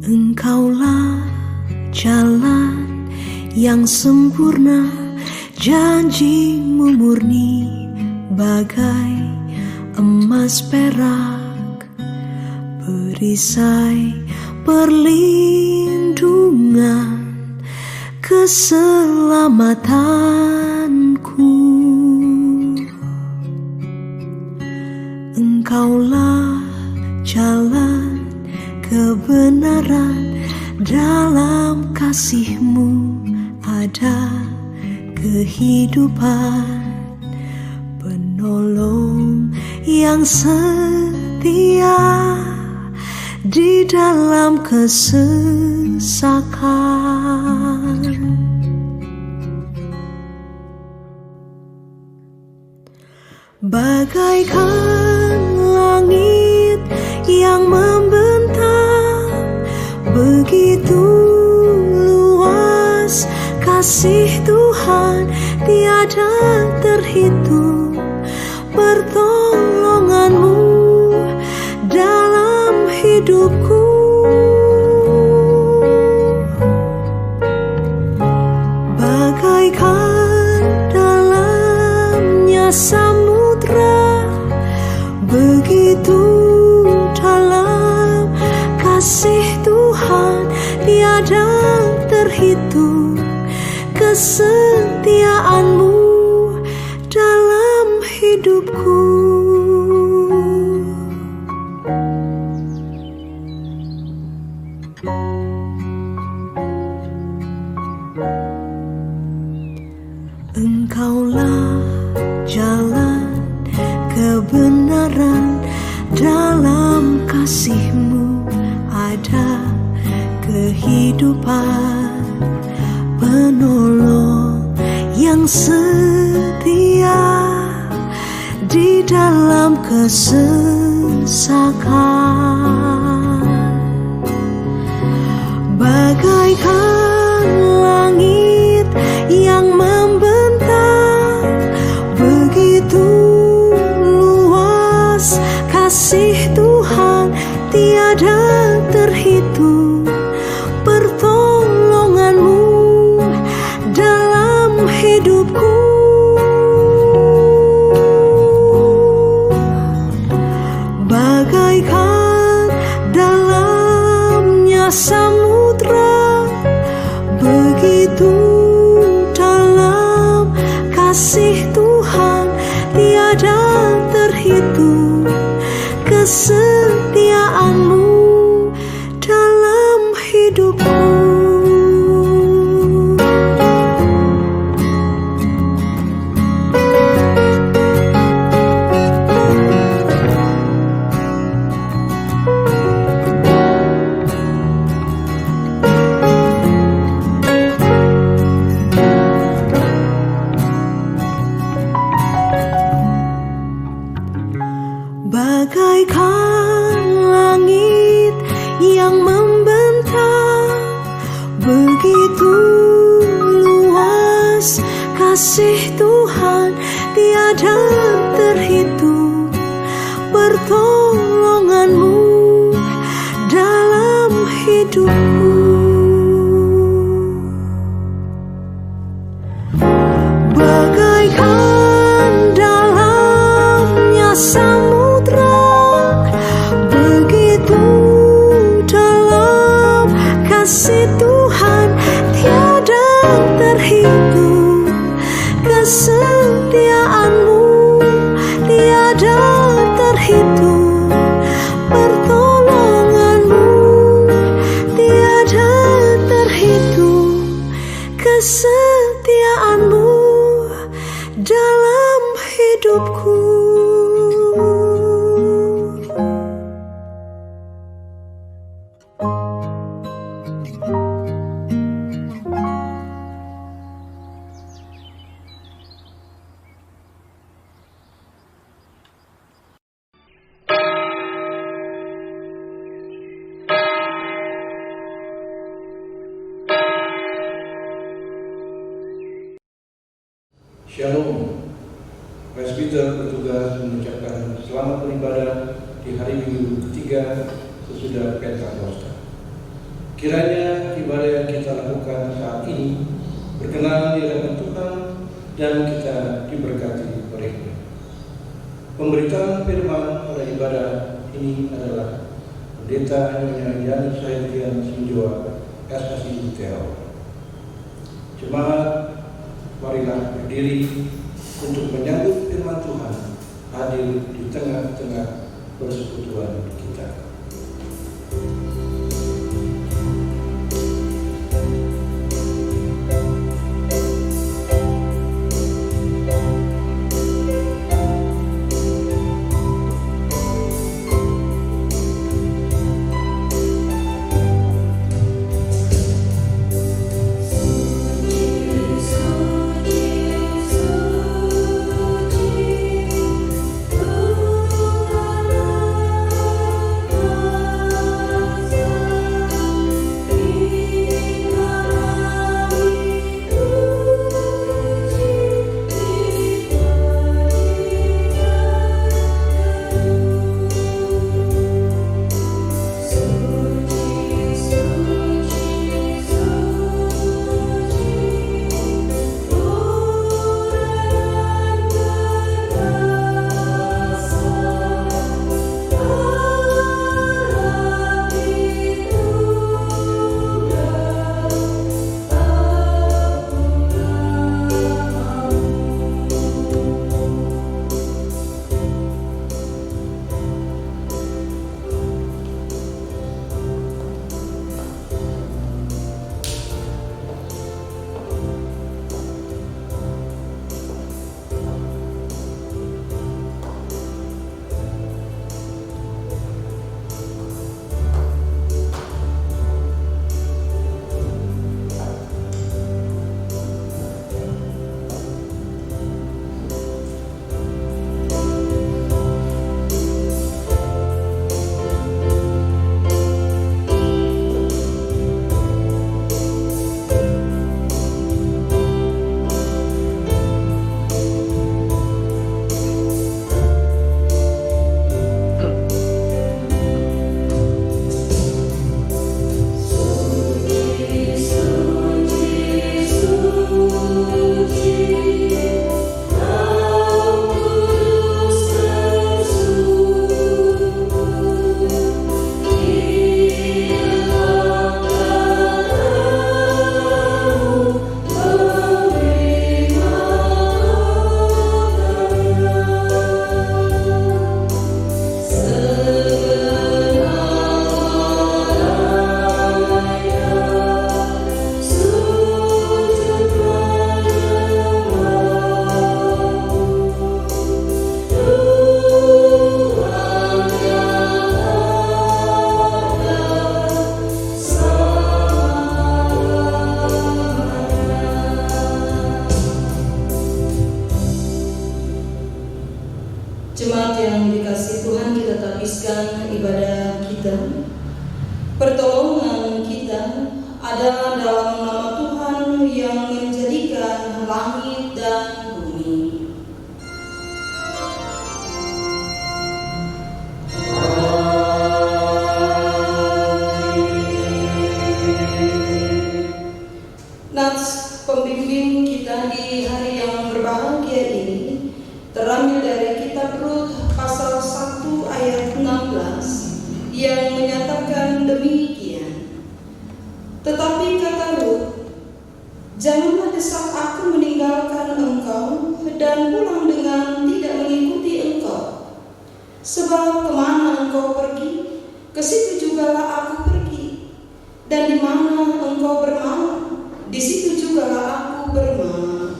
Engkaulah jalan yang sempurna, janjimu murni bagai emas perak, perisai perlindungan keselamatanku. Engkaulah jalan kebenaran, dalam kasih-Mu ada kehidupan. Penolong yang setia di dalam kesesakan. Bagaikan langit yang membentang, begitu luas kasih Tuhan, tiada terhitung. Pertolongan-Mu dalam hidupku. Bagaikan dalamnya samudra, begitu dalam kasih Tuhan, tiada terhitung. Kesetiaan-Mu dalam hidupku. Engkaulah jalan kebenaran, dalam kasih-Mu ada kehidupan. Penolong yang setia di dalam kesesakan. Bagaikan langit yang membentang, begitu luas kasih Tuhan, tiada terhitung. Pertolongan-Mu dalam hidupku. Bagaikan dalamnya samudra, begitu dalam kasih Tuhan, tiada terhitung. Kesetiaan-Mu dalam hidupku. Bagaikan langit yang membentang, begitu luas kasih Tuhan, tiada terhitung. Pertolongan-Mu dalam hidupku. Bagaikan dalamnya samudra, begitu dalam kasih Tuhan, tiada terhitung. Kesetiaan-Mu tiada terhitung. Pertolongan-Mu tiada terhitung. Kesetiaan-Mu dalam hidupku. Shalom, Presbyterian presbiter bertugas mengucapkan selamat beribadah di hari Minggu ketiga sesudah Pentakosta. Kiranya ibadah yang kita lakukan saat ini berkenan di hadapan Tuhan dan kita diberkati oleh-Nya. Pemberitaan firman pada ibadah ini adalah Pendeta Nyonya Yani Sahidian Sinjoa SSI UTL. Jemaat, marilah berdiri untuk menyambut firman Tuhan hadir di tengah-tengah persekutuan kita. Jemaat yang dikasihi Tuhan, kita habiskan ibadah kita. Pertolongan kita adalah dalam nama Tuhan yang menjadikan langit dan bumi. Nats pembimbing kita di hari yang berbahagia ini terambil dari kitab Rut pasal 1 ayat 16 yang menyatakan demikian. Tetapi kata Rut, janganlah desak aku meninggalkan engkau dan pulang dengan tidak mengikuti engkau. Sebab kemana engkau pergi, ke situ jugalah aku pergi. Dan di mana engkau bermalam, di situ jugalah aku bermalam.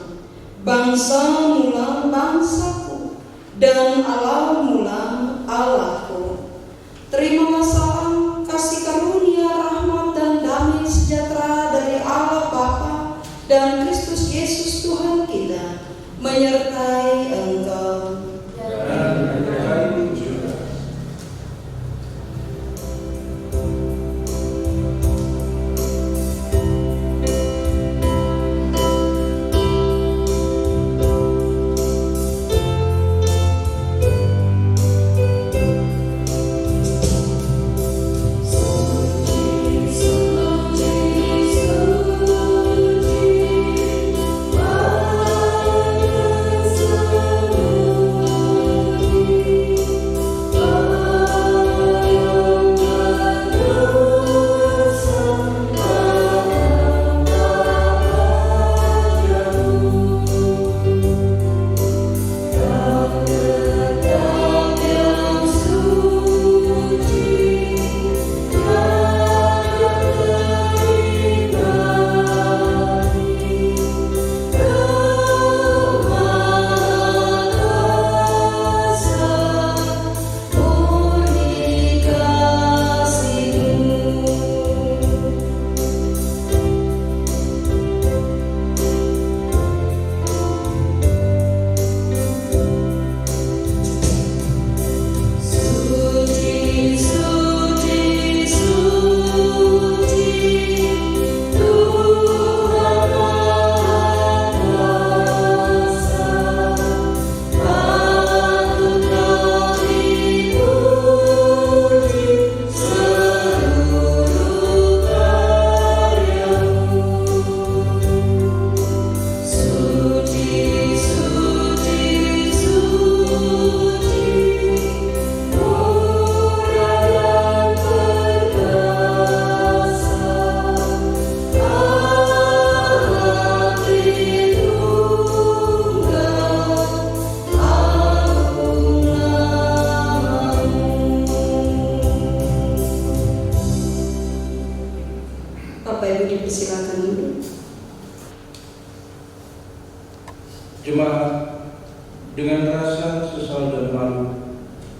Bangsa mula bangsaku, dan Allah mula Allahku. Terimalah salam, kasih karunia, rahmat dan damai sejahtera dari Allah Bapa dan Kristus Yesus Tuhan kita menyertai engkau.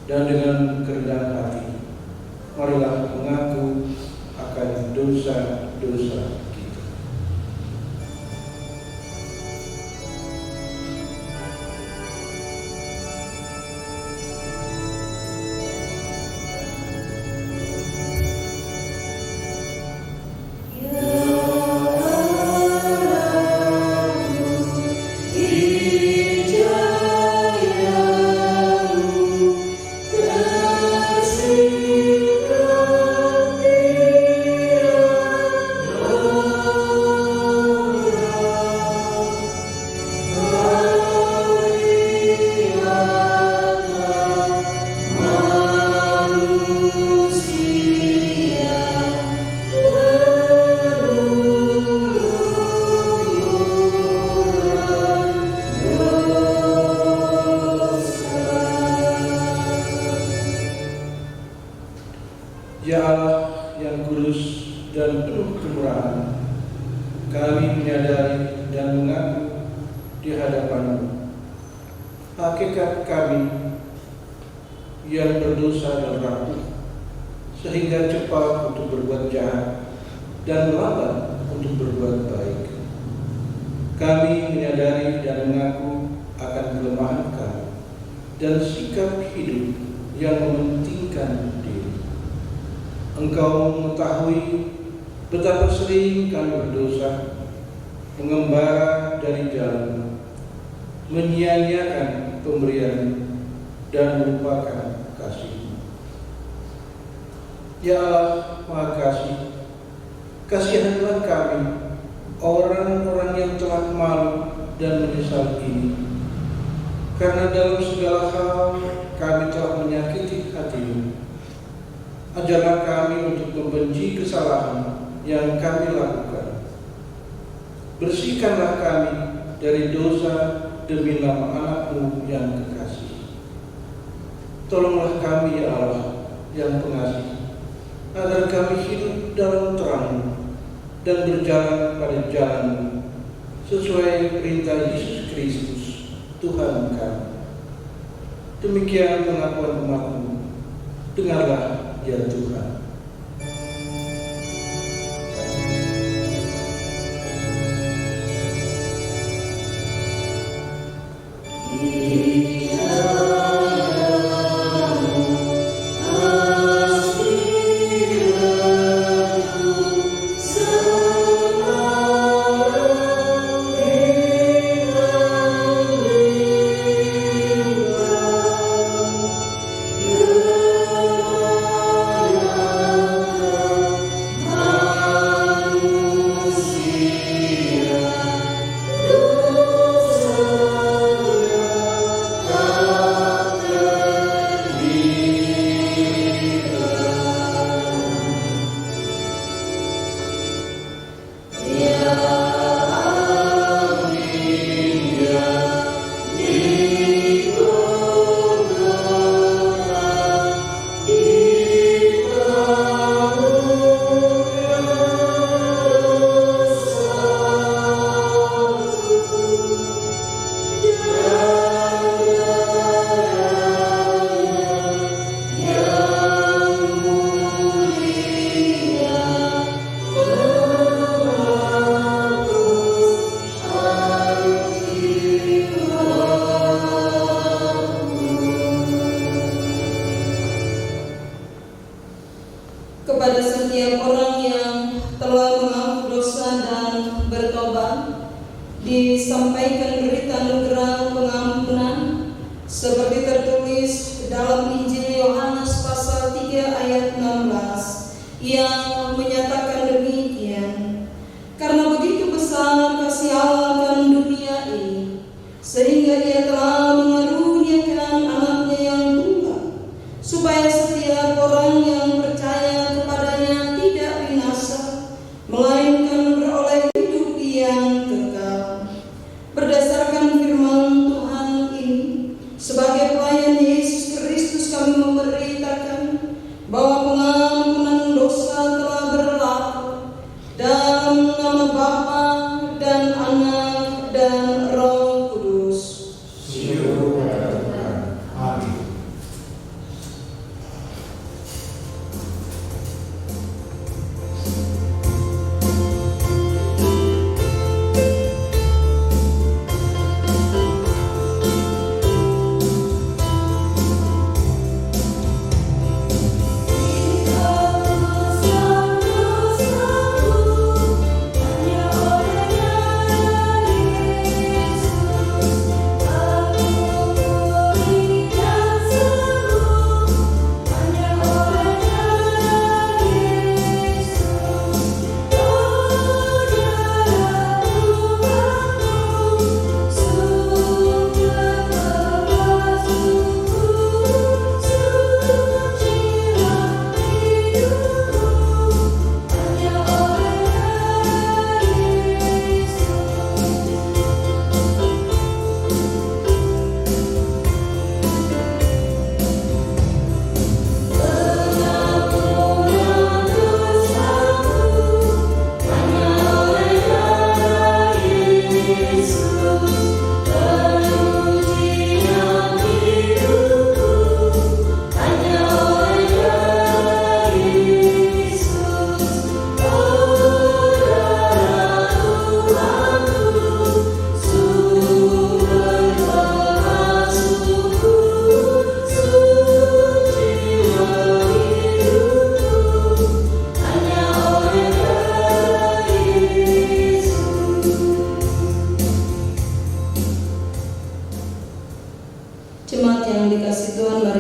dan dengan kerendahan hati, marilah mengaku akan dosa-dosa kita. Ya Allah yang kudus dan penuh kemurahan, kami menyadari dan mengaku di hadapan-Mu hakikat kami yang berdosa dan rapuh, sehingga cepat untuk berbuat jahat dan lambat untuk berbuat baik. Kami menyadari dan mengaku akan kelemahan kami dan sikap hidup yang mementingkan diri. Engkau mengetahui betapa sering kami berdosa, mengembara dari jalan, menyia-nyiakan pemberian dan melupakan kasih-Mu. Ya Allah Maha Kasih, kasihanlah kami, orang-orang yang telah malu dan menyesal ini, karena dalam segala hal kami telah menyakiti hati-Mu. Ajarlah kami untuk membenci kesalahan yang kami lakukan. Bersihkanlah kami dari dosa demi nama Anak-Mu yang kekasih. Tolonglah kami ya Allah yang pengasih, agar kami hidup dalam terang dan berjalan pada jalan-Mu sesuai perintah Yesus Kristus Tuhan kami. Demikian pengakuan umat-Mu. Dengarlah ya Tuhan. Kepada setiap orang yang telah mengaku dosa dan bertobat, disampaikan berita anugerah pengampunan seperti tertulis dalam Injil Yohanes pasal 3 ayat 16 yang menyatakan demikian. Karena begitu besar kasih Allah akan dunia ini, sehingga Ia telah mengaruniakan Anaknya yang tunggal, supaya setiap orang yang percaya kepadanya tidak binasa, melainkan beroleh hidup yang kekal. Berdasarkan firman Tuhan ini, sebagai pelayan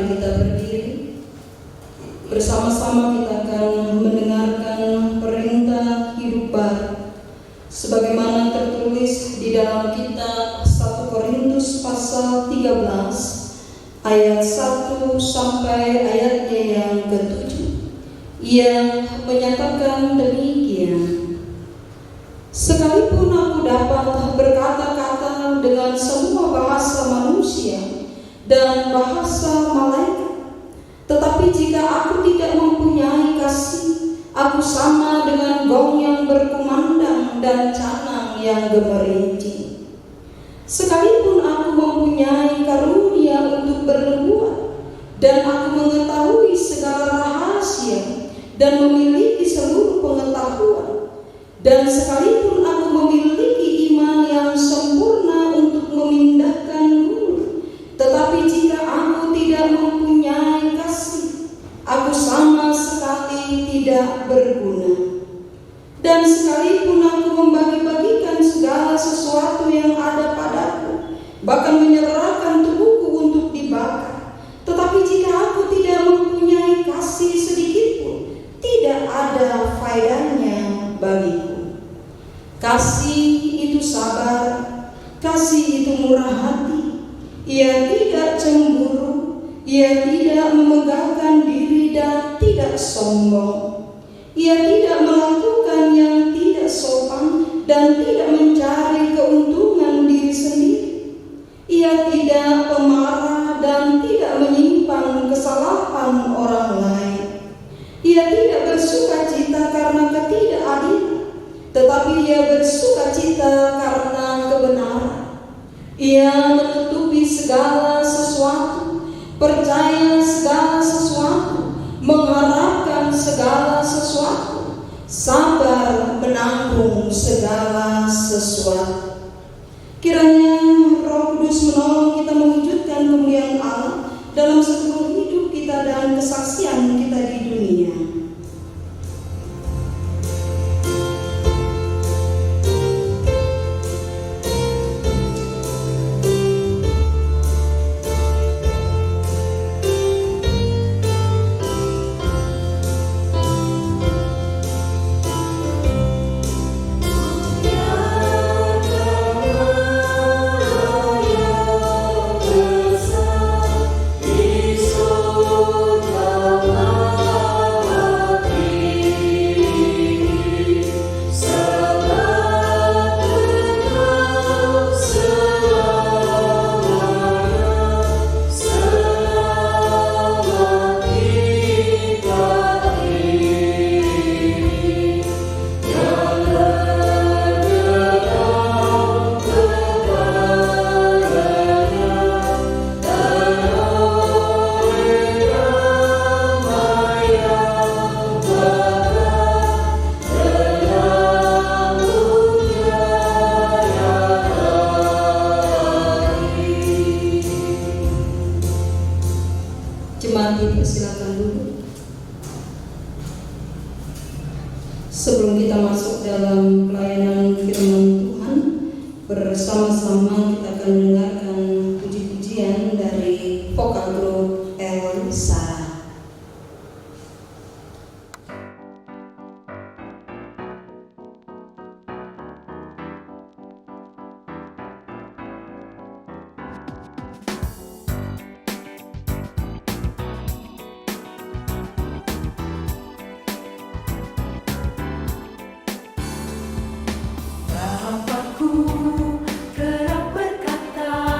kita berdiri. Bersama-sama kita akan mendengarkan perintah hidup baru sebagaimana tertulis di dalam kitab 1 Korintus pasal 13 ayat 1 sampai ayatnya yang ke-7 yang menyatakan demikian. Sekalipun aku dapat berkata-kata dengan semua bahasa manusia dan bahasa malaikat, tetapi jika aku tidak mempunyai kasih, aku sama dengan gong yang berkumandang dan canang yang gemerincing. Sekalipun aku mempunyai karunia untuk bernubuat, dan aku mengetahui segala rahasia dan memiliki seluruh pengetahuan, dan sekalipun aku memiliki iman yang sempurna untuk memindahkan gunung, tetapi jika aku tidak mempunyai kasih, aku sama sekali tidak berguna. Dan sekalipun aku membagi-bagikan segala sesuatu yang ada padaku, bahkan menyerahkan tubuhku untuk dibakar, tetapi jika aku tidak mempunyai kasih sedikitpun, tidak ada faedahnya bagiku. Kasih itu sabar, kasih itu murah hati, ia tidak cemburu, ia tidak memegahkan diri dan tidak sombong, ia tidak melakukan yang tidak sopan dan tidak mencari keuntungan diri sendiri, ia tidak pemarah dan tidak menyimpan kesalahan orang lain, ia tidak bersukacita karena ketidakadilan, tetapi ia bersukacita karena kebenaran. Ia menutupi segala sesuatu, percaya segala sesuatu, mengharapkan segala sesuatu, sabar menanggung segala sesuatu. Kiranya Roh Kudus menolong kita mewujudkan kemuliaan Allah dalam seluruh hidup kita dan kesaksian kita di dunia. Jemaat dipersilakan dulu. Sebelum kita masuk dalam pelayanan firman Tuhan, bersama-sama kita akan mendengarkan puji-pujian dari vokal grup El Sarah. Bapakku kerap berkata,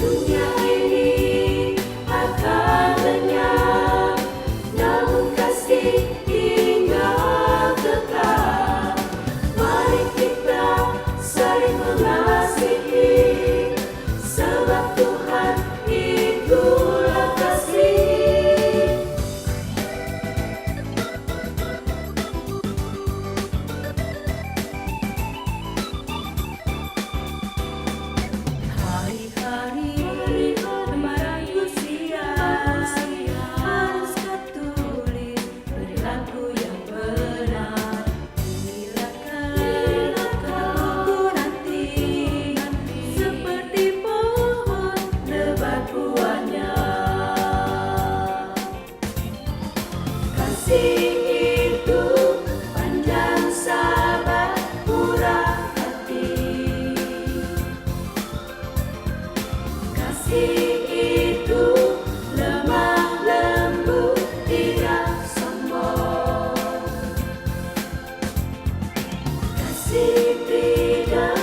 Dunia ini akan lenyap, namun kasih tinggal tetap. Mari kita saling mengasihi, sebab Tuhan itulah kasih. Hari-hari lembaran usia harus tertulis perilaku yang benar. Silakan buku nanti seperti pohon lebat buahnya. Kasih itu panjang sabar, murah hati. Kasih itu lemah lembut, tidak sombong. Kasih tidak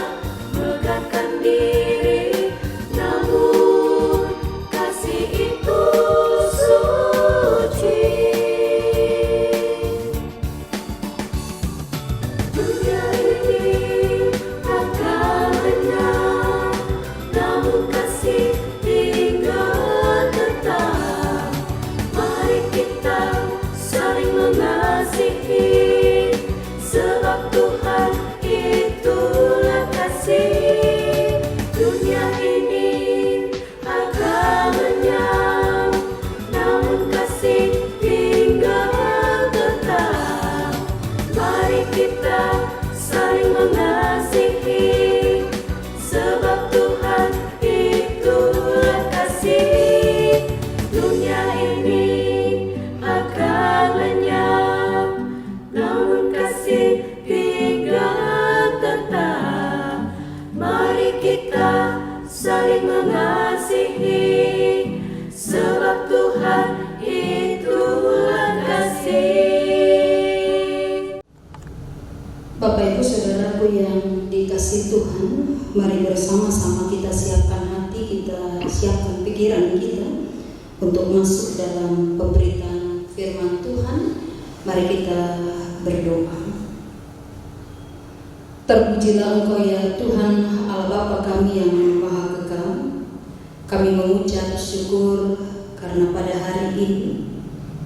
megahkan diri, namun kasih itu suci. Dunia ini akan lenyap, namun kasih tinggal tetap. Mari kita saling mengasihi, sebab Tuhan itulah kasih. Dunia ini akan lenyap, namun kasih tinggal tetap. Mari kita saling mengasihi, sebab Tuhan itulah kasih. Dunia ini akan lenyap, namun kasih tinggal tetap. Mari kita saling mengasihi, sebab Tuhan itulah kasih. Bapak Ibu Saudaraku yang dikasihi Tuhan, mari bersama-sama kita siapkan hati, kita siapkan pikiran kita untuk masuk dalam pemberitaan firman Tuhan. Mari kita berdoa. Terpujilah Engkau ya Tuhan Allah Bapa kami yang Maha Kekal. Kami mengucap syukur karena pada hari ini,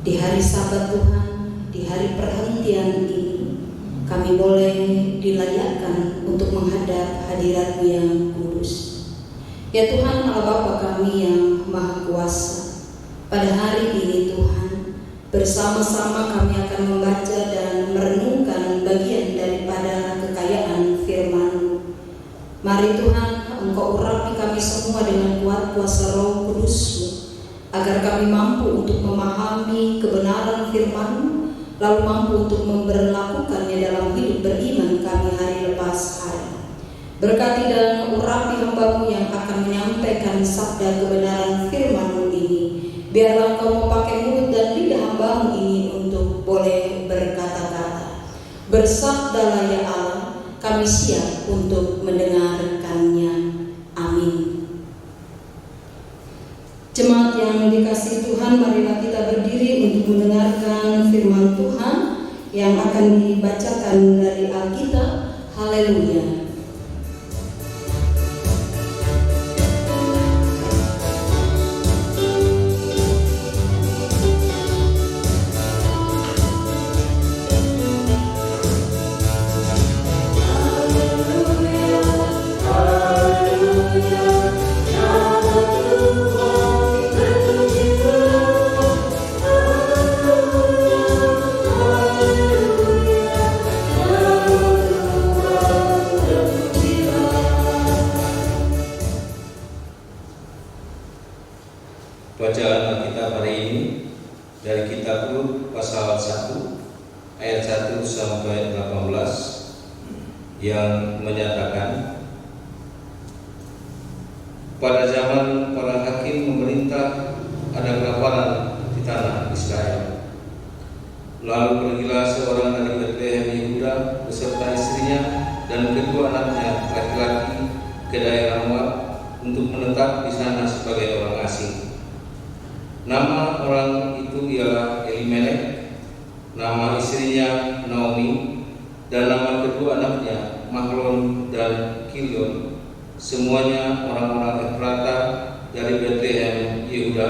di hari Sabat Tuhan, di hari perhentian ini, kami boleh dilayakkan untuk menghadap hadirat-Mu yang kudus. Ya Tuhan Allah Bapa kami yang Maha Kuasa, pada hari ini Tuhan, bersama-sama kami akan membaca dan merenungkan bagian daripada kekayaan firman-Mu. Mari Tuhan, Engkau urapi kami semua dengan kuat kuasa Roh Kudus-Mu, agar kami mampu untuk memahami kebenaran firman-Mu, lalu mampu untuk memberlakukannya dalam hidup beriman kami hari lepas hari. Berkati dan urapi hamba-Mu yang akan menyampaikan sabda kebenaran firman-Mu ini. Biarlah Engkau memakai mulut dan lidah hamba-Mu ini untuk boleh berkata-kata. Bersabdalah ya Allah, kami siap untuk mendengarkannya. Amin. Jemaat yang dikasihi Tuhan, marilah kita berdiri untuk mendengarkan firman Tuhan yang akan dibacakan dari Alkitab. Haleluya. Bacaan Alkitab hari ini dari kitab Rut pasal 1 ayat 1 sampai 18 yang menyatakan, pada zaman para hakim memerintah ada kelaparan di tanah Israel. Lalu pergilah seorang dari Betlehem Yehuda beserta istrinya dan kedua anaknya laki-laki ke daerah Moab, untuk menetap di sana sebagai orang asing. Nama orang itu ialah Elimelek, nama istrinya Naomi, dan nama kedua anaknya Mahlon dan Kilion, semuanya orang-orang Efrata dari Bethlehem, Yehuda.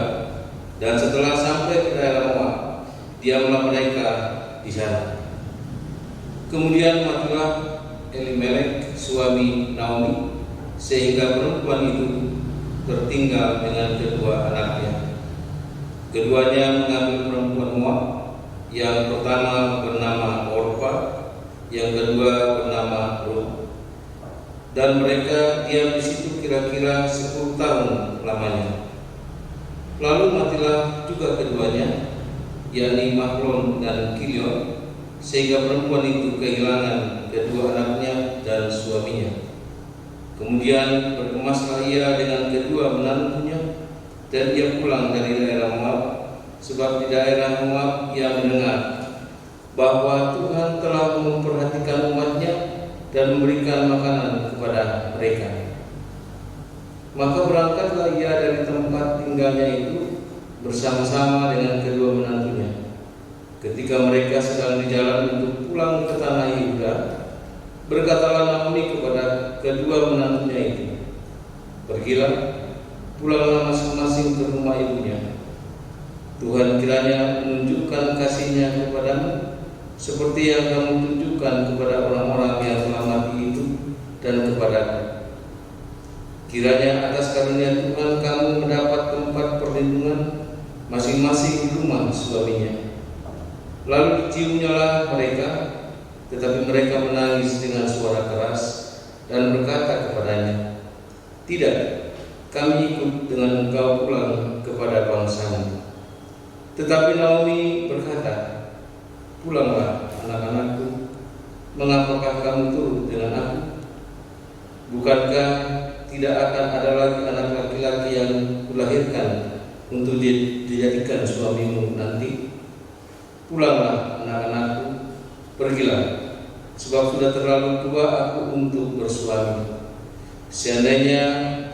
Dan setelah sampai ke daerah Moab, diamlah mereka di sana. Kemudian matilah Elimelek suami Naomi, sehingga perempuan itu tertinggal dengan kedua anaknya. Keduanya mengambil perempuan Moab, yang pertama bernama Orpa, yang kedua bernama Ruth. Dan mereka diam di situ kira-kira 10 tahun lamanya. Lalu matilah juga keduanya, yakni Mahlon dan Kilion, sehingga perempuan itu kehilangan kedua anaknya dan suaminya. Kemudian berkemaslah ia dengan kedua menantunya, dan ia pulang dari daerah Moab, sebab di daerah Moab ia mendengar bahwa Tuhan telah memperhatikan umatnya dan memberikan makanan kepada mereka. Maka berangkatlah ia dari tempat tinggalnya itu bersama-sama dengan kedua menantunya. Ketika mereka sedang di jalan untuk pulang ke tanah Yehuda, berkatalah Naomi kepada kedua menantunya itu, "Pergilah, pulanglah masing-masing ke rumah ibunya. Tuhan kiranya menunjukkan kasih-Nya kepadamu, seperti yang kamu tunjukkan kepada orang-orang yang telah mati itu dan kepadaku. Kiranya atas karunia Tuhan kamu mendapat tempat perlindungan masing-masing di rumah suaminya." Lalu diciumnyalah mereka, tetapi mereka menangis dengan suara keras dan berkata kepadanya, "Tidak, kami ikut dengan engkau pulang kepada bangsamu." Tetapi Naomi berkata, "Pulanglah anak-anakku, mengapakah kamu turut dengan aku? Bukankah tidak akan ada lagi anak laki-laki yang kulahirkan untuk dijadikan suamimu nanti? Pulanglah anak-anakku, pergilah, sebab sudah terlalu tua aku untuk bersuami. Seandainya,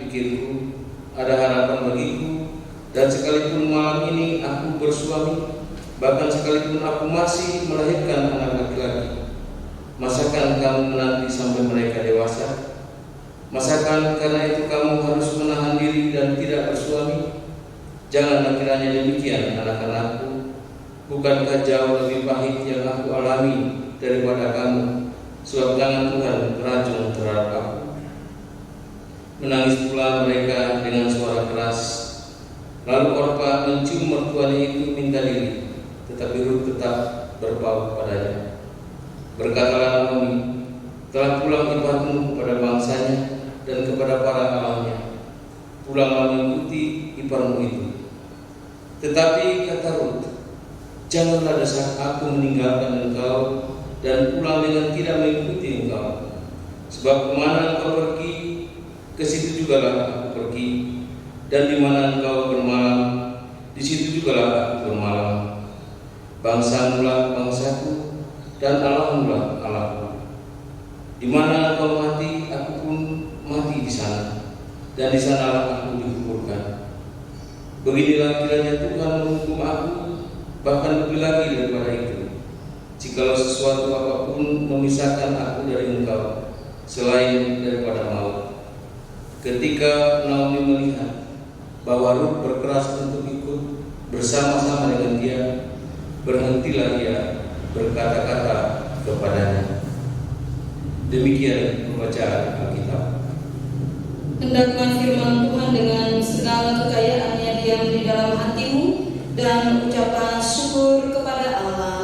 pikirku, ada harapan bagiku, dan sekalipun malam ini aku bersuami, bahkan sekalipun aku masih melahirkan anak laki-laki, masakan kamu menanti sampai mereka dewasa? Masakan karena itu kamu harus menahan diri dan tidak bersuami? Janganlah kiranya demikian, anak-anakku. Bukankah jauh lebih pahit yang aku alami daripada kamu, sebab tangan Tuhan beracun terhadap aku?" Menangis pula mereka dengan suara keras. Lalu Orpa mencium mertuanya itu minta diri, tetapi Ruth tetap berpaut padanya. Berkatalah Naomi, "Telah pulang iparmu kepada bangsanya dan kepada para allahnya. Pulanglah mengikuti iparmu itu." Tetapi kata Ruth, "Janganlah desak aku meninggalkan engkau dan pulang dengan tidak mengikuti engkau. Sebab kemana engkau pergi, ke situ jugalah aku pergi, dan di mana engkau bermalam, di situ jugalah aku bermalam. Bangsamulah bangsaku, dan Allahmulah Allahku. Di mana engkau mati, aku pun mati di sana, dan di sanalah aku dikuburkan. Beginilah kiranya Tuhan menghukum aku, bahkan lebih lagi daripada itu, jikalau sesuatu apapun memisahkan aku dari engkau, selain daripada maut." Ketika Naomi melihat bahwa Ruth berkeras untuk ikut bersama-sama dengan dia, berhentilah ia berkata-kata kepadanya. Demikian pembacaan Alkitab. Hendaklah firman Tuhan dengan segala kekayaannya diam di dalam hatimu, dan ucapan syukur kepada Allah.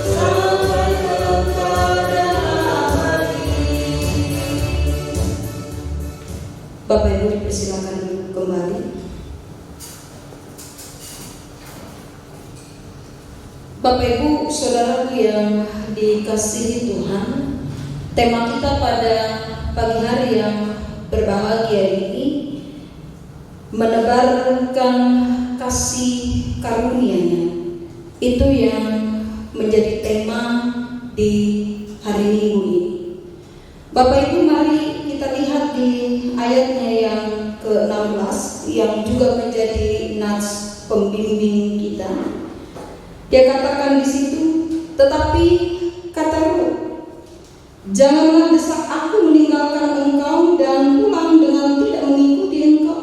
Sampai kepada Bapak Ibu, Saudaraku yang dikasihi Tuhan, tema kita pada pagi hari yang berbahagia ini menebarkan kasih karunia-Nya. Itu yang menjadi tema di hari Minggu ini. Bapak Ibu, mari kita lihat di ayatnya yang ke-16 yang juga menjadi nats pembimbing kita. Dia katakan di situ, tetapi kata Ruh, janganlah desak aku meninggalkan engkau dan pulang dengan tidak mengikuti engkau.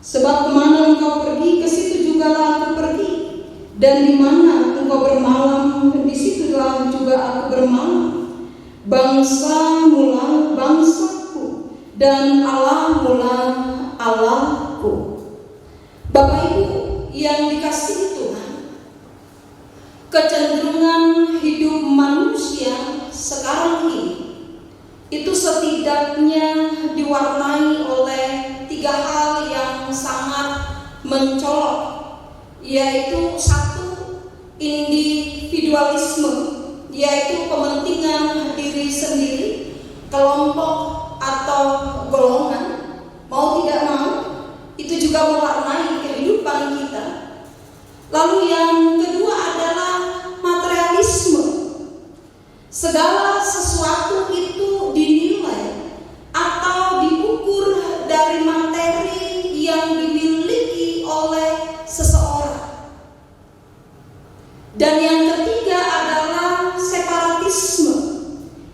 Sebab kemana engkau pergi, ke situ jugalah aku pergi. Dan di mana engkau bermalam, di situlah juga aku bermalam. Bangsa mula bangsaku, dan Allah mula Allahku. Bapak Ibu yang dikasihi Tuhan, kecenderungan hidup manusia sekarang ini itu setidaknya diwarnai oleh 3 hal yang sangat mencolok, yaitu 1, individualisme, yaitu kepentingan diri sendiri, kelompok atau golongan, mau tidak mau itu juga mewarnai kehidupan kita. Lalu yang kedua adalah materialisme. Segala sesuatu itu dinilai atau diukur dari materi yang dimiliki oleh seseorang. Dan yang ketiga adalah separatisme.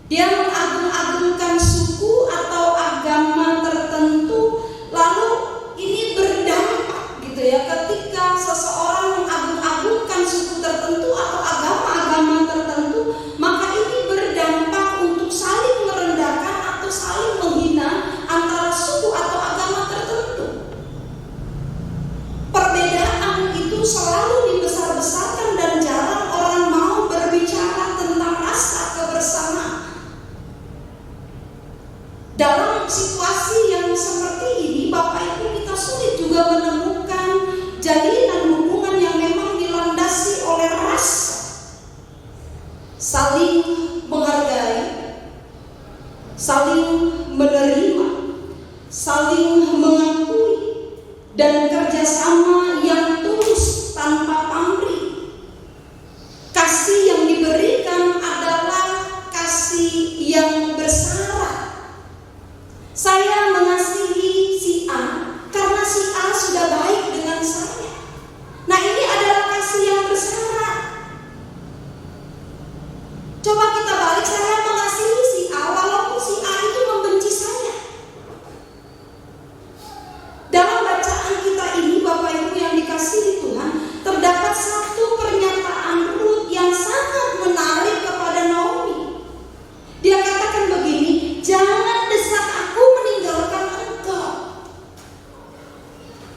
Dia mengagung-agungkan suku atau agama tertentu, lalu ini berdampak gitu ya, ketika seseorang mengagung-agungkan suku tertentu atau agama-agama tertentu, maka ini berdampak untuk saling merendahkan atau saling menghina antara suku atau agama tertentu. Perbedaan itu selalu dibesar-besarkan dan jarang orang mau berbicara tentang rasa kebersamaan. Dalam situasi yang seperti ini, Bapak Ibu, kita sulit juga menemukan jalinan hubungan yang memang dilandasi oleh rasa, saling menghargai, saling menerima, saling mengakui, dan kerjasama yang tulus tanpa pamrih. Kasih yang diberikan adalah kasih yang bersyarat. Saya mengasihi si A karena si A sudah baik dengan saya. Nah, ini adalah kasih yang bersyarat. Coba kita balik, saya mengasihi si A walaupun si A itu membenci saya. Dalam bacaan kita ini, Bapak Ibu yang dikasihi Tuhan, terdapat satu pernyataan Ruth yang sangat menarik kepada Naomi. Dia katakan begini, jangan desak aku meninggalkan engkau.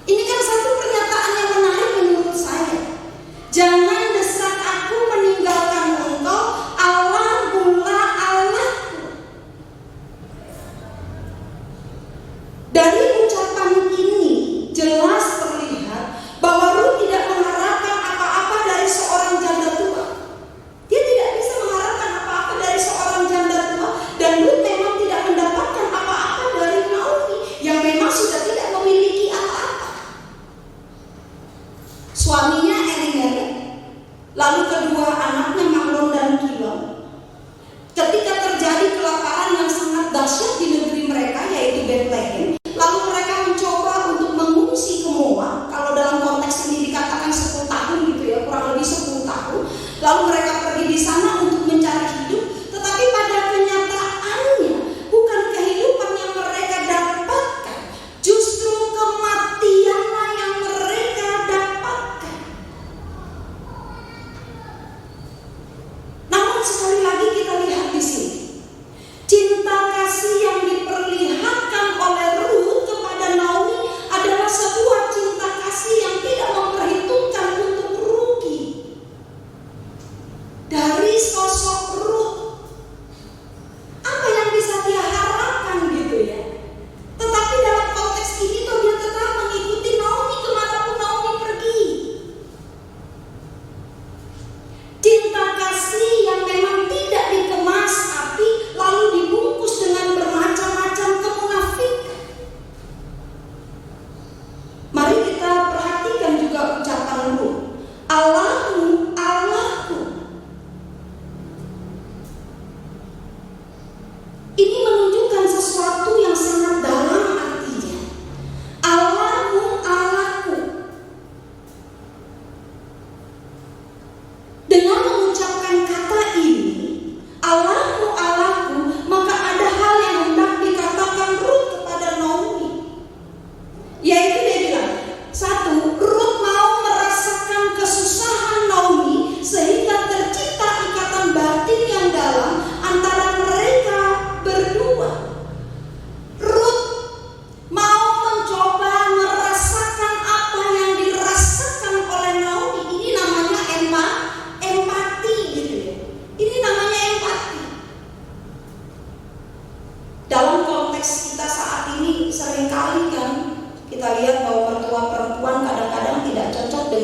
Ini kan satu pernyataan yang menarik menurut saya. Jangan desak aku meninggalkan engkau, Allah mula Allahku. Dari ucapan ini jelas terlihat bahwa Ruth tidak mengharapkan apa-apa dari seorang janda tua. Dia tidak bisa mengharapkan apa-apa dari seorang janda tua, dan Ruth memang tidak mendapatkan apa-apa dari Naomi yang memang sudah tidak memiliki apa-apa. Suaminya Elimelek, lalu kedua anaknya Mahlon dan Kilon. Ketika terjadi kelaparan yang sangat dahsyat di negeri mereka, yaitu Bethlehem, lalu mereka mencoba untuk mengungsi ke Moab. Kalau dalam konteks ini dikatakan 10 tahun gitu ya, kurang lebih 10 tahun. Lalu mereka pergi di sana untuk mencari hidup, tetapi pada kenyataannya bukan kehidupan yang mereka dapatkan, justru kematianlah yang mereka dapatkan.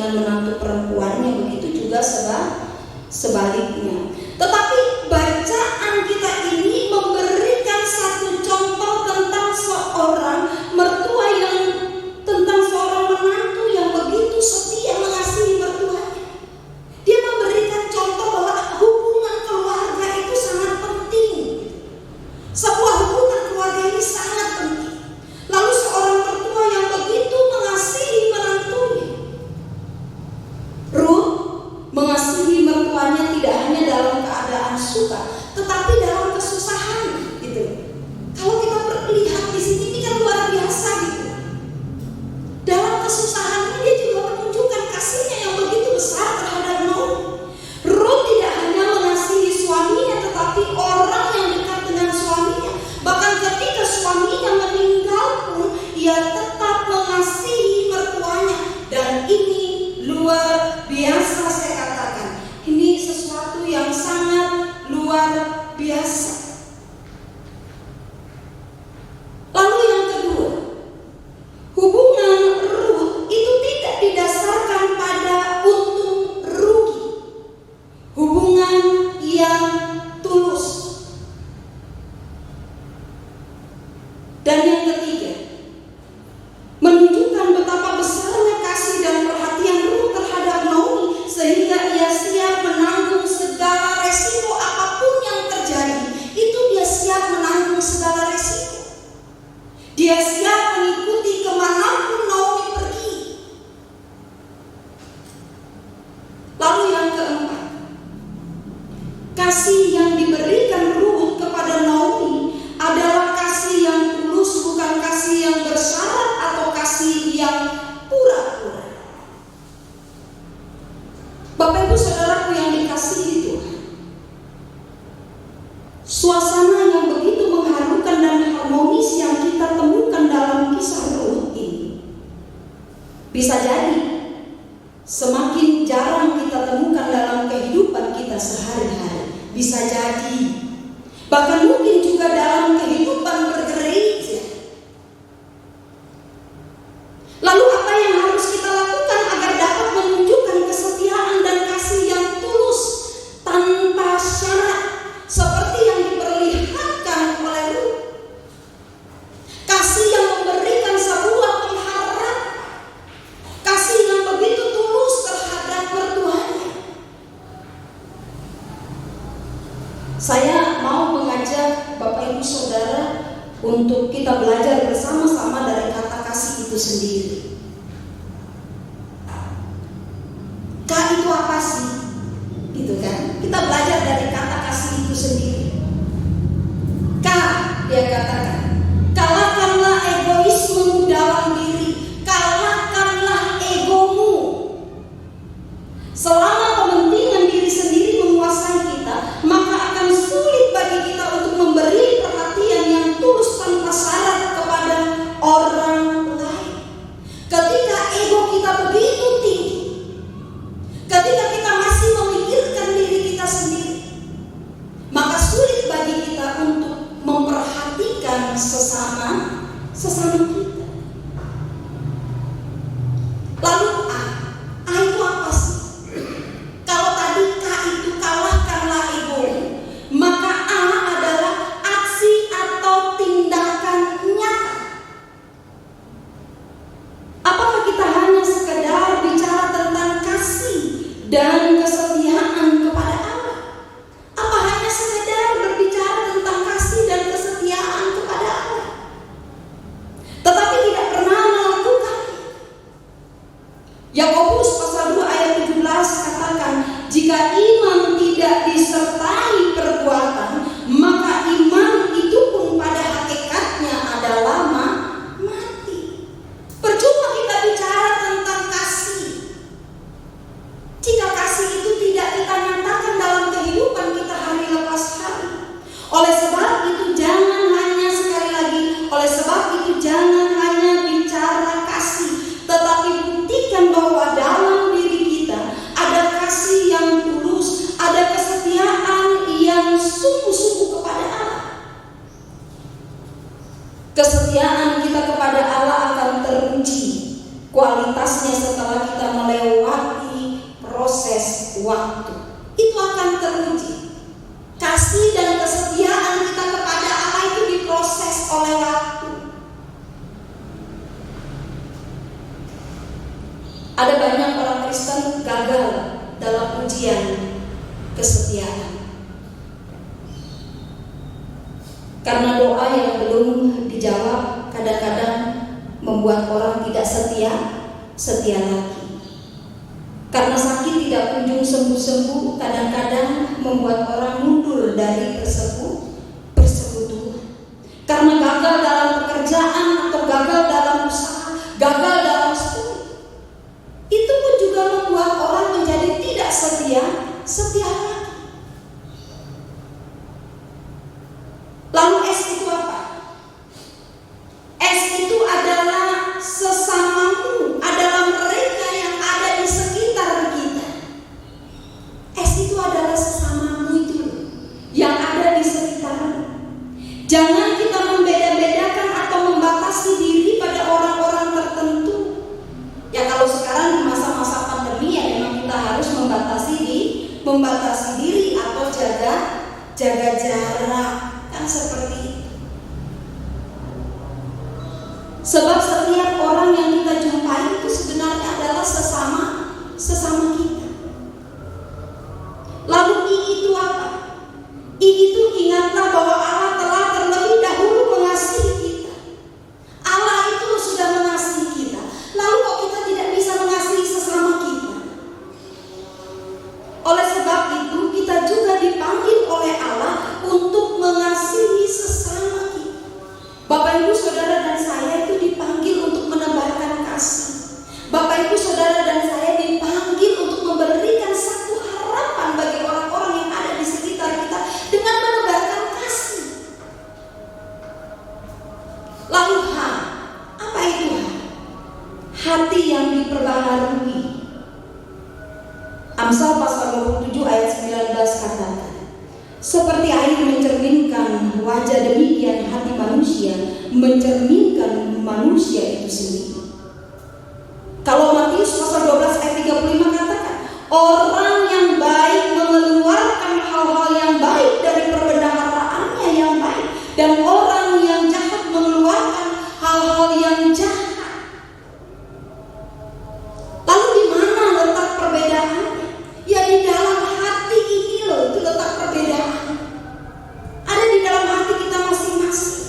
dengan menantu perempuannya, begitu juga sebaliknya. Tetapi bacaan kita ini memberikan satu contoh tentang seorang mertua tentang seorang menantu yang begitu setia mengasihi mertuanya. Dia memberikan contoh bahwa hubungan keluarga itu sangat penting. Sebuah hubungan keluarga ini sangat penting. Lalu seorang mertua yang begitu mengasihi menantunya. Ruth mengasihi mertuanya tidak hanya dalam keadaan suka, tetapi dalam kesusahan, gitu. Kalau kita lihat di sini, ini kan luar biasa, gitu. Dalam kesusahan dia juga menunjukkan kasihnya yang begitu besar terhadap Naomi. Ruth tidak hanya mengasihi suaminya, tetapi orang yang dekat dengan suaminya. Bahkan ketika suaminya meninggal pun, ia tetap mengasihi mertuanya. Dan ini luar biasa, saya katakan. Ini sesuatu yang sangat luar biasa. Lalu yang kedua, hubungan Ruth itu tidak didasarkan pada untung rugi. Hubungan yang tulus. Dan yang ketiga, menunjukkan betapa besarnya kasih dan perhatian Ruth terhadap Naomi, sehingga ia siap menanggung segala resiko apapun yang terjadi. Itu dia siap menanggung segala resiko. Dia siap mengikuti kemanapun Naomi pergi. Lalu yang keempat, kasih yang diberikan Ruth kepada Naomi adalah kasih yang tulus, bukan kasih yang bersyarat atau kasih yang pura-pura. Bapak Ibu Saudaraku yang dikasihi Tuhan, suasana yang begitu mengharukan dan harmonis yang kita temukan dalam kisah Ruth ini, bisa jadi semakin jarang kita temukan dalam kehidupan kita sehari-hari. Bisa jadi bahkan mungkin juga dalam kehidupan bergereja. Lalu apa yang harus kita lakukan agar dapat menunjukkan kesetiaan dan kasih yang tulus tanpa syarat seperti yang diperlihatkan oleh Ruth? Kasih yang memberikan sebuah pengharapan, kasih yang begitu tulus terhadap mertuanya. Saya mau mengajak Bapak Ibu Saudara untuk kita belajar bersama-sama dari kata kasih itu sendiri. Kak itu apa sih? Gitu kan? Kita belajar dari kata kasih itu sendiri. Kak, dia katakan, kalahkanlah egoisme dalam diri, kalahkanlah egomu. Selama kepentingan diri sendiri menguasai kita, maka akan sulit bagi kita untuk memberi perhatian yang tulus tanpa syarat kepada orang lain. Ketika ego kita begitu tinggi, ketika kita masih memikirkan diri kita sendiri, maka sulit bagi kita untuk memperhatikan sesama kita. Lalu A itu apa sih? Kalau tadi K itu kalahkanlah ego, maka A adalah aksi atau tindakan nyata. Apakah kita hanya sekedar bicara tentang kasih dan kesetiaan kepada Allah? Apa hanya sekedar berbicara tentang kasih dan kesetiaan kepada Allah, tetapi tidak pernah melakukan? Yakobus pasal 2 ayat 17 katakan, jika iman tidak disertai perbuatan, maka iman itu pun pada hakikatnya adalah mati. Percuma kita bicara tentang kasih jika kasih itu tidak kita nyatakan dalam kehidupan kita hari lepas hari. Oleh sebab itu jangan hanya, sekali lagi, oleh sebab itu jangan hanya bicara kasih, tetapi buktikan bahwa dalam diri kita ada kasih yang tulus, ada kesetiaan banyak orang Kristen gagal dalam ujian kesetiaan. Karena doa yang belum dijawab kadang-kadang membuat orang tidak setia lagi. Karena sakit tidak kunjung sembuh-sembuh, kadang-kadang membuat orang mundur dari persekutuan. Karena gagal dalam pekerjaan atau gagal dalam usaha, gagal dalam studi, itu pun juga membuat orang menjadi tidak setia lagi. Lalu S itu apa? S itu adalah sesamamu, adalah mereka yang ada di sekitar kita. S itu adalah sesamamu itu yang ada di sekitarmu. Jangan kita membeda-bedakan atau membatasi diri pada orang-orang tertentu. Ya kalau sekarang di masa-masa pandemi ya memang kita harus membatasi diri atau jaga jarak, kan seperti itu. Sebab setiap orang yang kita jumpai itu sebenarnya adalah sesama kita. Lalu I itu apa? I itu ingatlah bahwa Allah telah terlebih dahulu mengasihi kita. Allah itu sudah mengasihi kita. Lalu kok kita tidak bisa mengasihi sesama kita? Oleh sebab itu kita juga dipanggil oleh Allah untuk mengasihi sesama kita. Bapak Ibu Saudara dan saya itu dipanggil untuk menebarkan kasih. Bapak Ibu Saudara dan saya dipanggil untuk memberikan satu harapan bagi orang-orang yang ada di sekitar kita dengan menebarkan kasih. Lalu H, apa itu H? Hati yang diperbaharui. Amsal pasal 27 ayat 19 katakan, seperti air mencerminkan wajah, demikian hati manusia mencerminkan manusia itu sendiri. Kalau Matius pasal 12 ayat 35 katakan, orang yang baik mengeluarkan hal-hal yang baik dari perbendaharaannya yang baik, dan orang yang jahat mengeluarkan hal-hal yang jahat. Lalu di mana letak perbedaannya? Ya di dalam hati ini loh, itu letak perbedaan. Ada di dalam hati kita masing-masing.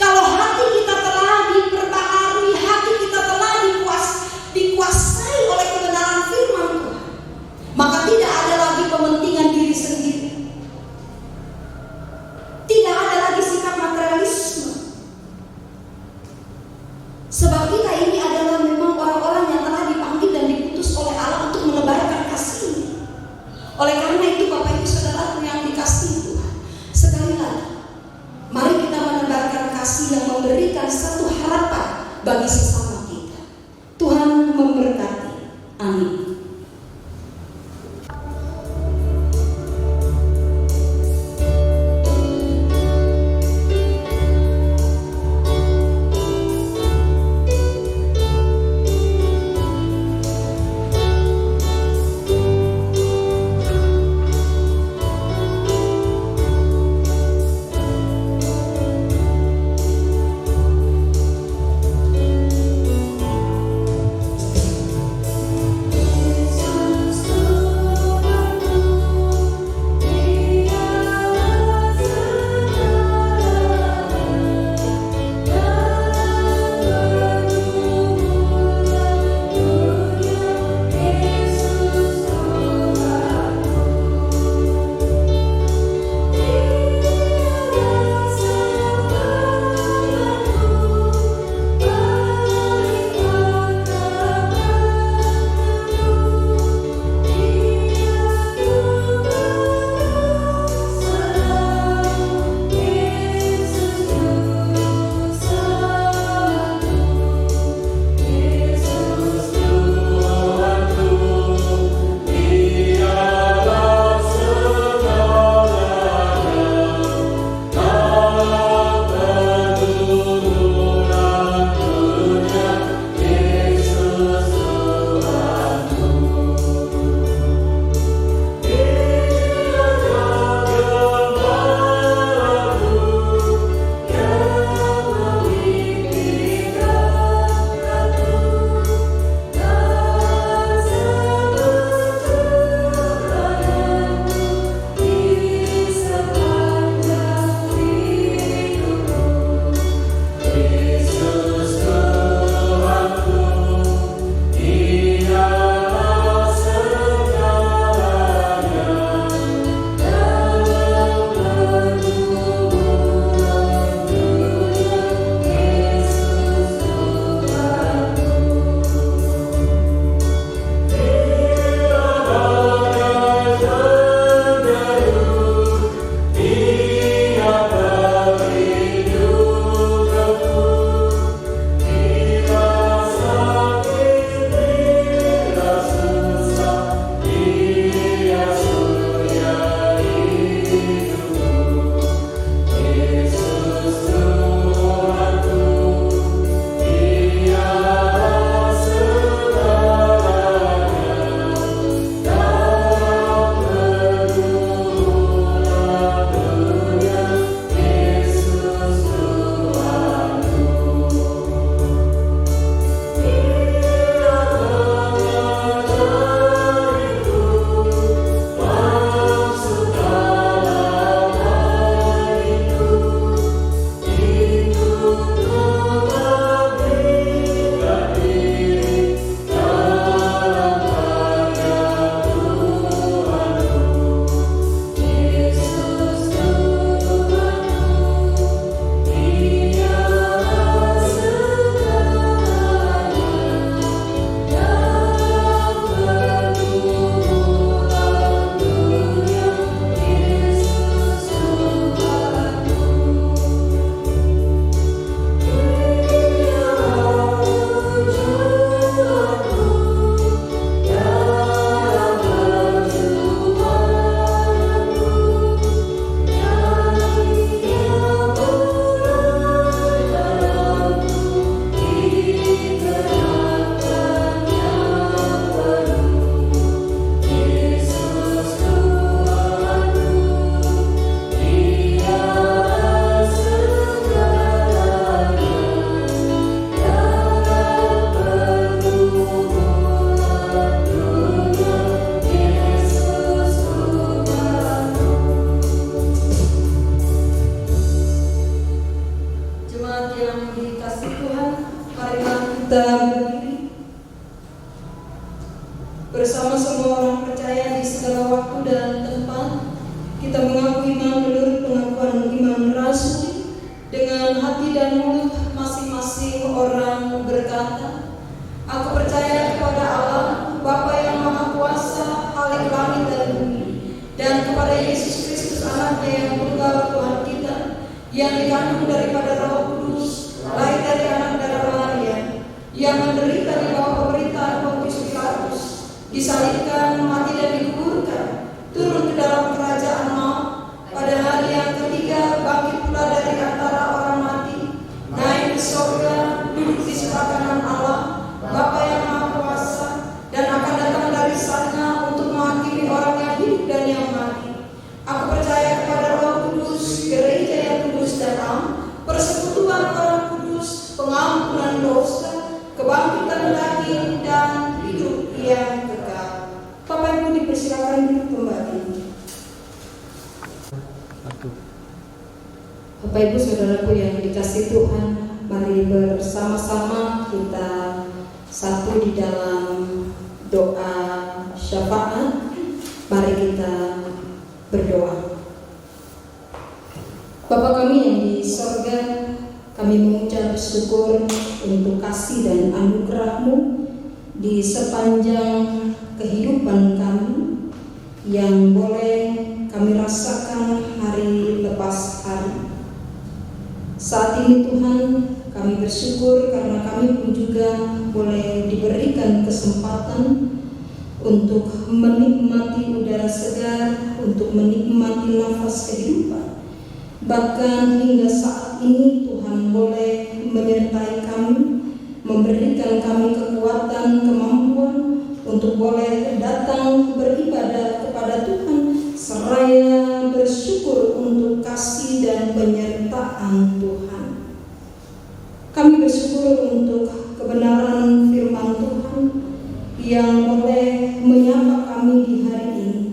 Kalau hati kita telah diperbaharui, bersama semua orang percaya di segala waktu dan tempat, kita mengaku iman menurut pengakuan iman rasuli dengan hati dan mulut masing-masing orang berkata, aku percaya kepada Allah, Bapa yang Maha Kuasa, Khalik langit dan bumi, dan kepada Yesus Kristus anaknya yang tunggal Tuhan kita, yang dikandung daripada Roh Kudus, lahir dari anak darah Maria, yang menderita di bawah pemerintahan Pontius Pilatus, disalibkan, mati dan dikuburkan, turun ke dalam kerajaan maut, pada hari yang ketiga bangkit pula dari antara orang mati, naik ke surga, duduk di sebelah kanan Allah, Bapa yang Maha Kuasa, dan akan datang dari sana untuk menghakimi orang yang hidup dan yang mati. Aku percaya kepada Roh Kudus, gereja yang kudus dan am, persekutuan orang kudus, pengampunan dosa, kebangkitan daging, dan hidup yang kekal. Bapak Ibu dipersilakan duduk kembali. Bapak Ibu Saudaraku yang dikasihi Tuhan, mari bersama-sama kita satu di dalam doa syafaat. Mari kita berdoa. Bapa kami yang di sorga, kami mengucap syukur untuk kasih dan anugerah-Mu di sepanjang kehidupan kami yang boleh kami rasakan hari lepas hari. Saat ini Tuhan, kami bersyukur karena kami pun juga boleh diberikan kesempatan untuk menikmati udara segar, untuk menikmati nafas kehidupan. Bahkan hingga saat ini Tuhan boleh menyertai kami, memberikan kami kekuatan, kemampuan untuk boleh datang beribadah kepada Tuhan, seraya bersyukur untuk kasih dan penyertaan Tuhan. Kami bersyukur untuk kebenaran firman Tuhan yang boleh menyapa kami di hari ini.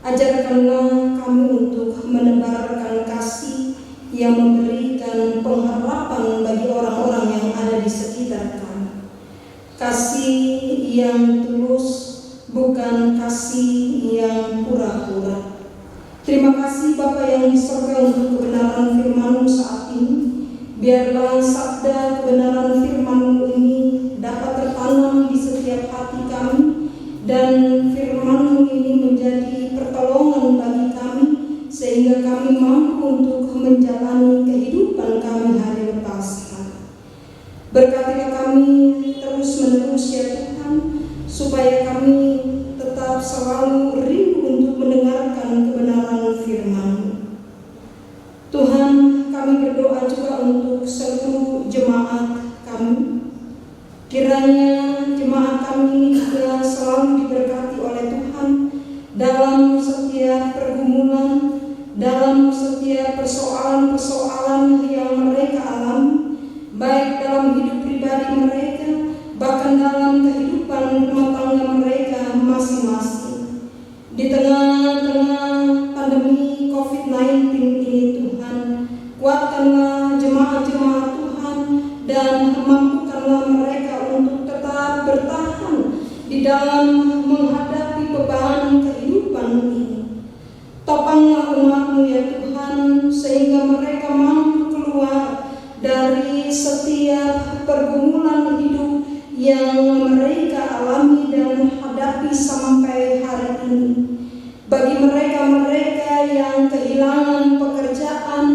Ajarkanlah kami untuk menebarkan kasih yang memberikan pengharapan bagi orang-orang yang ada di sekitar kami. Kasih yang tulus, bukan kasih yang pura-pura. Terima kasih Bapa yang di surga untuk kebenaran firman-Mu saat ini. Biarlah sabda kebenaran firman-Mu ini dapat tertanam di setiap hati kami, dan firman-Mu ini menjadi pertolongan bagi kami, sehingga kami mampu untuk menjalani kehidupan kami hari lepas hari. Berkatilah kami terus-menerus ya Tuhan, supaya kami tetap selalu rindu untuk mendengarkan kebenaran firman-Mu. Tuhan, kami berdoa juga untuk seluruh jemaat kami. Kiranya jemaat kami ini juga selalu diberkati oleh Tuhan dalam setiap pergumulan, dalam setiap persoalan-persoalan yang mereka alami, baik dalam hidup pribadi mereka, bahkan dalam kehidupan rumah tangga mereka masing-masing. Di tengah-tengah pandemi COVID-19 ini Tuhan, kuatkanlah jemaat-jemaat Tuhan dan mampukanlah mereka untuk tetap bertahan di dalam menghadapi beban kehidupan ini. Topanglah umat-Mu ya Tuhan, sehingga mereka mampu keluar dari setiap pergumulan hidup yang mereka alami dan hadapi sampai hari ini. Bagi mereka-mereka yang kehilangan pekerjaan,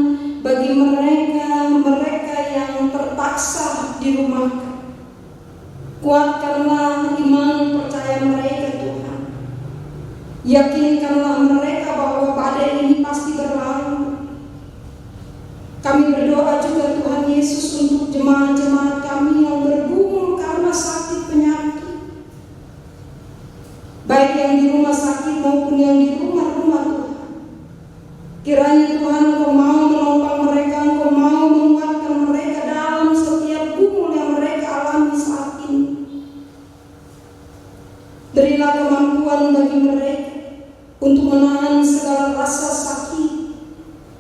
bagi mereka yang terpaksa di rumah, kuatkanlah iman percaya mereka Tuhan. Yakinkanlah mereka bahwa badai ini pasti berlalu. Kami berdoa juga Tuhan Yesus untuk jemaat-jemaat kami yang bergumul karena sakit penyakit, baik yang di rumah sakit maupun yang di rumah-rumah Tuhan. Kiranya Tuhan Engkau mau menopang mereka, Engkau mau menguatkan mereka dalam setiap gumul yang mereka alami saat ini. Berilah kemampuan bagi mereka untuk menahan segala rasa sakit,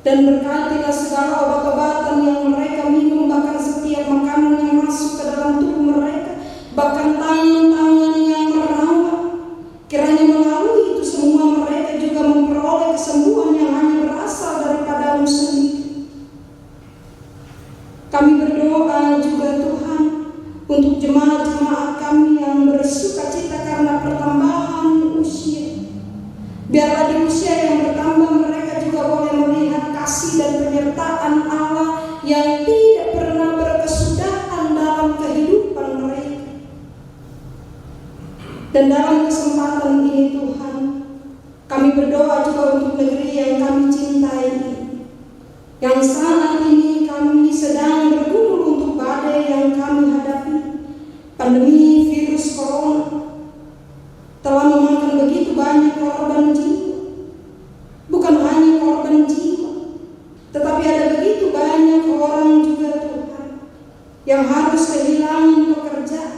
dan berkatilah segala obat-obatan yang mereka minum, bahkan setiap makanan yang masuk ke dalam tubuh mereka, bahkan tangan-tangan yang merawat Dan dalam kesempatan ini Tuhan, kami berdoa juga untuk negeri yang kami cintai ini, yang saat ini kami sedang bergumul untuk badai yang kami hadapi. Pandemi virus corona telah memakan begitu banyak korban jiwa. Bukan hanya korban jiwa, tetapi ada begitu banyak orang juga Tuhan yang harus kehilangan pekerjaan,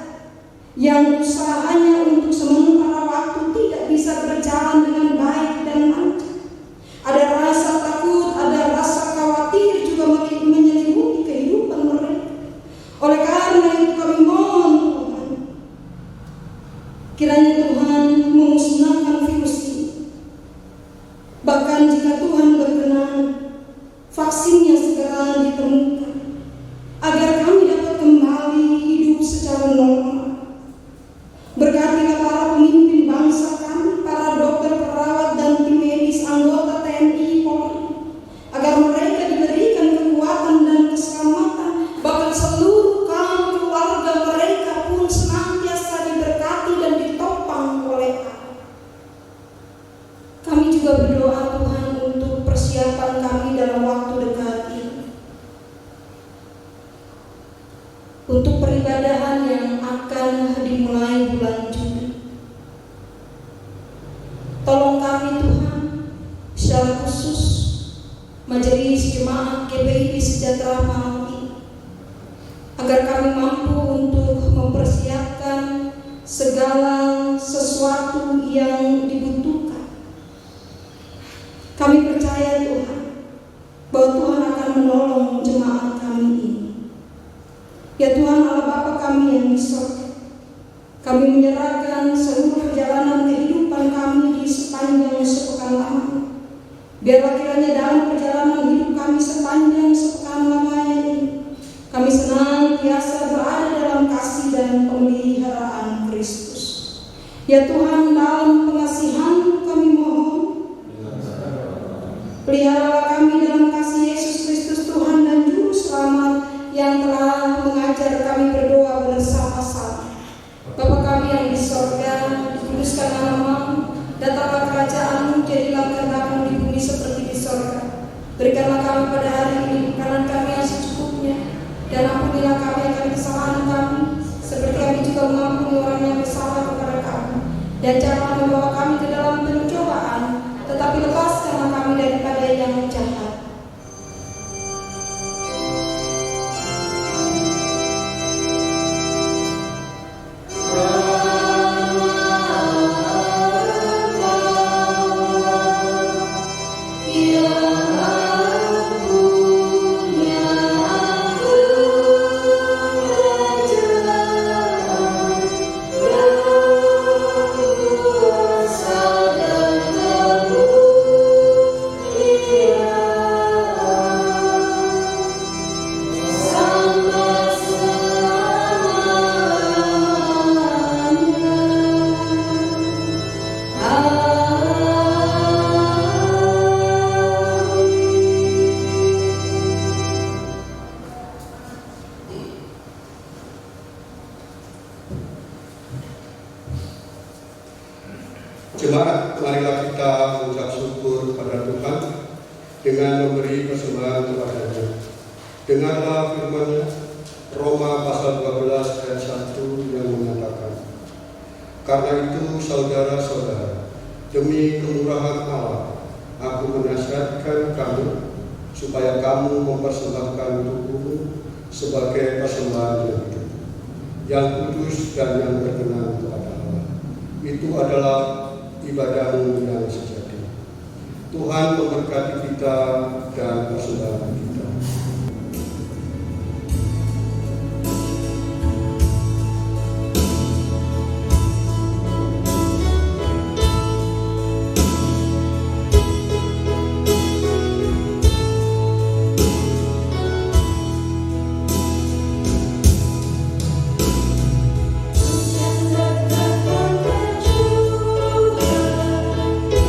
yang usahanya untuk sementara waktu tidak bisa berjalan dengan baik dan lancar. Ada rasa takut, ada rasa khawatir juga menyelimuti kehidupan mereka. Oleh karena itu kami mohon Tuhan, kiranya Tuhan memusnahkan virus ini. Bahkan jika Tuhan berkenan, vaksinnya segera ditemukan, agar kami dapat kembali hidup secara normal. Berkatilah para pemimpin bangsa kami, para dokter, perawat, dan tim medis anggota TNI Polri, agar mereka diberikan kekuatan dan keselamatan. Bahkan seluruh kaum keluarga mereka pun senantiasa diberkati dan ditopang oleh Allah. Kami juga berdoa Tuhan untuk persiapan kami dalam waktu dekat ini, untuk peribadahan yang akan dimulai bulan Juli. Tolong kami Tuhan, secara khusus Majelis Jemaat GBI Sejahtera Malang ini, agar kami mampu untuk mempersiapkan segala sesuatu yang dibutuhkan. Kami percaya Tuhan, bahwa Tuhan akan menolong jemaat kami ini. Ya Tuhan Allah Bapa kami yang di surga, kami menyerahkan seluruh perjalanan kehidupan kami di sepanjang sepekan lamanya. Biarlah kiranya dalam perjalanan hidup kami sepanjang sepekan lamanya ini, kami senantiasa berada dalam kasih dan pemeliharaan Kristus. Ya Tuhan, dalam pengasihan kami mohon, peliharalah kami dalam kasih Yesus Kristus Tuhan dan Juru Selamat yang telah mengajar kami berdoa bersama-sama. Bapa kami yang di sorga, dikuduskan namamu, datanglah kerajaan-Mu, jadilah kehendak-Mu di bumi seperti di sorga. Berikanlah kami pada hari ini makanan kami yang secukupnya, dan ampunilah kami akan kesalahan kami, seperti kami juga mengampuni orang yang bersalah kepada kami. Dan janganlah membawa kami ke dalam pencobaan, tetapi lepaskanlah kami daripada yang jahat. Jemaat, marilah kita mengucap syukur kepada Tuhan dengan memberi persembahan kepada-Nya. Dengarlah firman-Nya, Roma pasal 12 ayat 1 yang mengatakan, karena itu saudara-saudara, demi kemurahan Allah, aku menasihatkan kamu supaya kamu mempersembahkan tubuhmu sebagai persembahan yang hidup, yang kudus dan yang berkenan kepada Allah. Itu adalah ibadahmu yang sejati. Tuhan memberkati kita dan persembahan kita.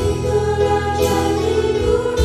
Itulah jadi kudus.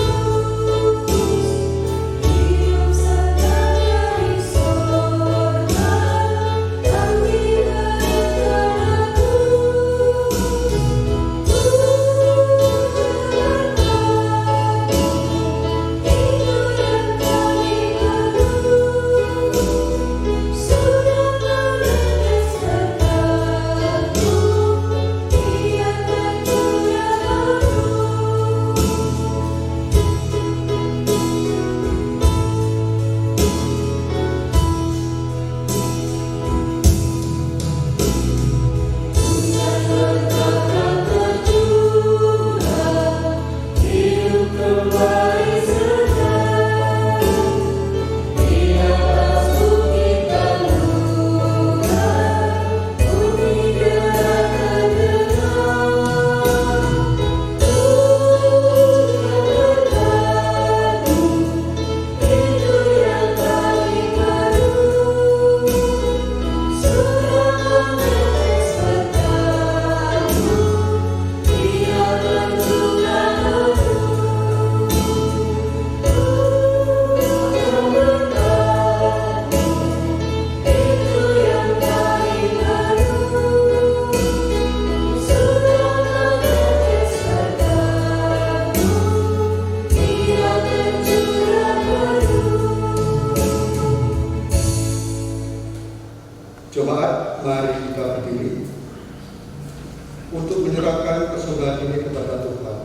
untuk menyerahkan persembahan ini kepada Tuhan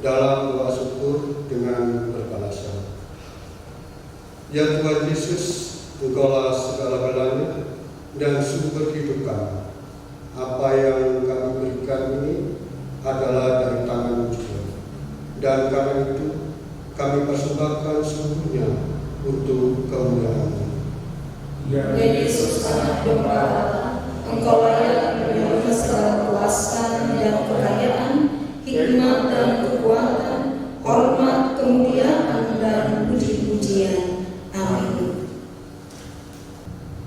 dalam doa syukur dengan berbalasan. Ya Tuhan Yesus, Engkaulah segala-galanya dan sumber hidup kami. Apa yang kami berikan ini adalah dari tangan-Mu juga. Dan karena itu kami persembahkan seluruhnya untuk kemuliaan-Mu. Ya Yesus, Anak Domba Allah, Engkau layak menerima segala kuasa dan kekayaan, hikmat dan kekuatan, hormat, kemuliaan dan puji-pujian. Amin.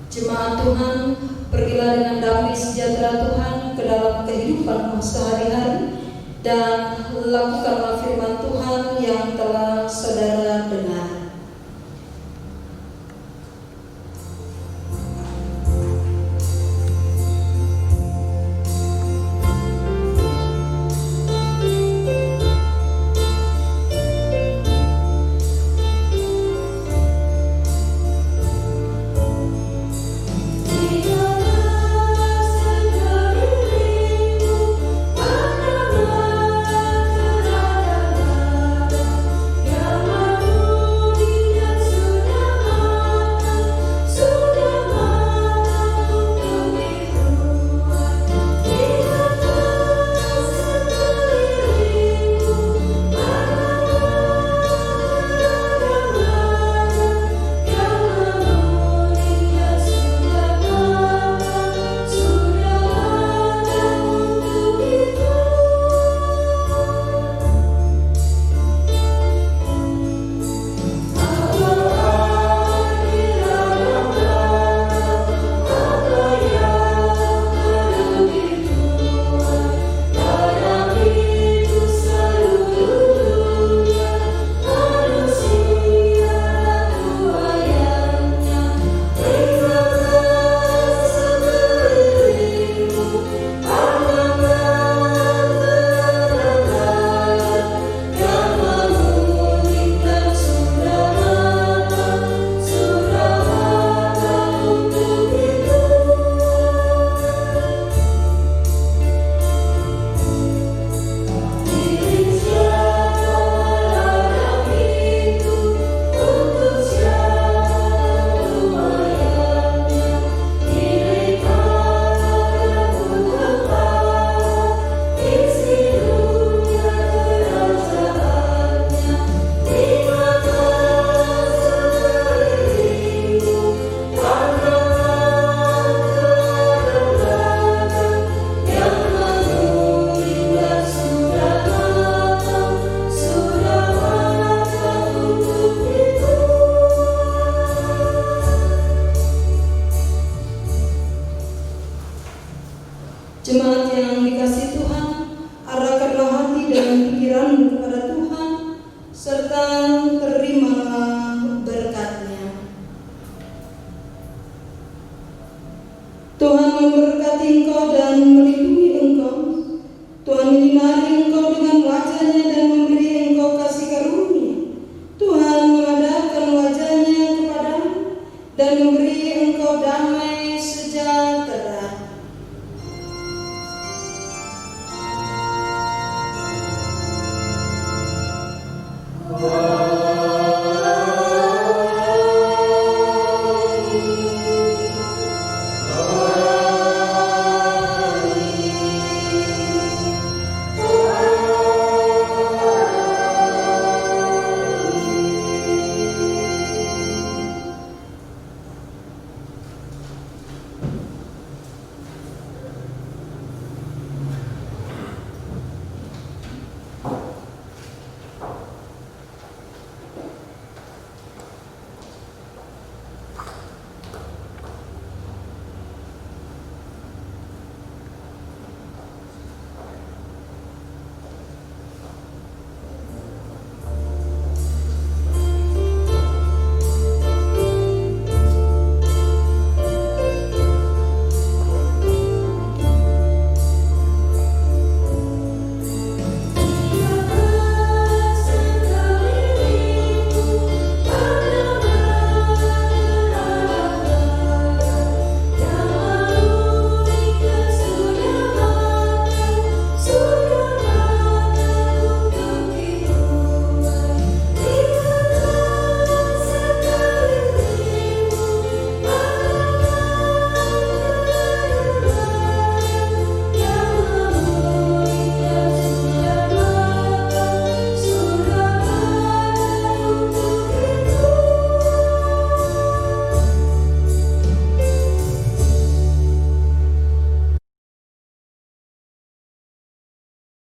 Jemaat Tuhan, pergilah dengan damai sejahtera Tuhan ke dalam kehidupan sehari-hari dan lakukanlah firman Tuhan yang telah saudara dengar.